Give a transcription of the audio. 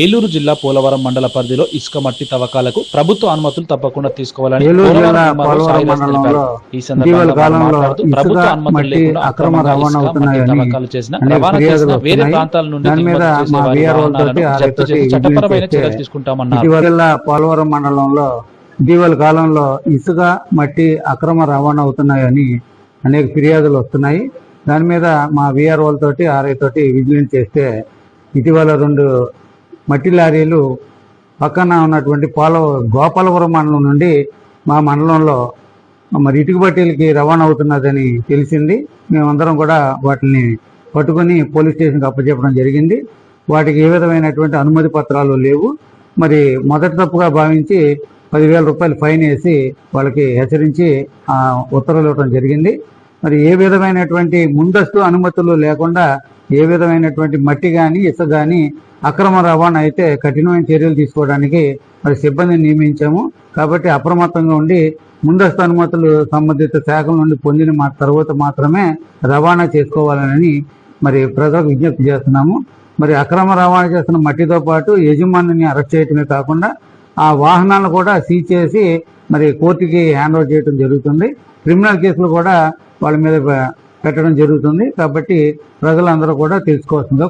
ఏలూరు జిల్లా పోలవరం మండల పరిధిలో ఇసుక మట్టి తవ్వకాలకు ప్రభుత్వ అనుమతులు తప్పకుండా తీసుకోవాలని ఏలూరు జిల్లా పోలవరం పోలవరం మండలంలో ఈ ఇటీవల సందర్భంగా కాలంలో మాట్లాడుతూ ఇసుక ప్రభుత్వ అనుమతులు మట్టి లేకుండా అక్రమ అక్రమంగా రవాణా ఇసుక మట్టి అవుతున్నాయని తవ్వకాలు చేసిన అనేక రవాణా ఫిర్యాదులు చేసిన వేరే వస్తున్నాయి. ప్రాంతాల నుండి దాని మీద దిగుమతి చేసే మా వారి వీఆర్ఓ వాహనాలను తోటి జప్తు ఆర్ఐతోటి చేసి చట్టపరమైన విజిలెన్స్ చర్యలు తీసుకుంటామన్నారు. ఇటీవల జిల్లా పోలవరం మండలంలో ఇటీవల కాలంలో ఇసుక మట్టి అక్రమ రవాణా అవుతున్నాయని అనేక ఫిర్యాదులు వస్తున్నాయి. దాని మీద మా వీఆర్ఓలతోటి ఆర్ఐ తోటి విజిలెన్స్ చేస్తే ఇటీవల 2 మట్టి లారీలు పక్కన ఉన్నటువంటి గోపాలపురం మండలం నుండి మా మండలంలో మరి ఇటుక బట్టీలకి రవాణా అవుతున్నదని తెలిసింది. మేమందరం కూడా వాటిని పట్టుకుని పోలీస్ స్టేషన్కి అప్పచెప్పడం జరిగింది. వాటికి ఏ విధమైనటువంటి అనుమతి పత్రాలు లేవు. మరి మొదటి తప్పుగా భావించి 10,000 రూపాయలు ఫైన్ వేసి వాళ్ళకి హెచ్చరించి ఉత్తర్వులు ఇవ్వడం జరిగింది. మరి ఏ విధమైనటువంటి ముందస్తు అనుమతులు లేకుండా ఏ విధమైనటువంటి మట్టి కానీ ఇసుక కానీ అక్రమ రవాణా అయితే కఠినమైన చర్యలు తీసుకోవడానికి మరి సిబ్బందిని నియమించాము. కాబట్టి అప్రమత్తంగా ఉండి ముందస్తు అనుమతులు సంబంధిత శాఖల నుండి పొందిన తర్వాత మాత్రమే రవాణా చేసుకోవాలని మరి ప్రజలకు విజ్ఞప్తి చేస్తున్నాము. మరి అక్రమ రవాణా చేస్తున్న మట్టితో పాటు యజమానిని అరెస్ట్ చేయటమే కాకుండా ఆ వాహనాలను కూడా సీజ్ చేసి మరి కోర్టుకి హ్యాండ్ ఓవర్ చేయడం జరుగుతుంది. క్రిమినల్ కేసులు కూడా వాళ్ళ మీద పెట్టడం జరుగుతుంది. కాబట్టి ప్రజలందరూ కూడా తెలుసుకోవాల్సిందిగా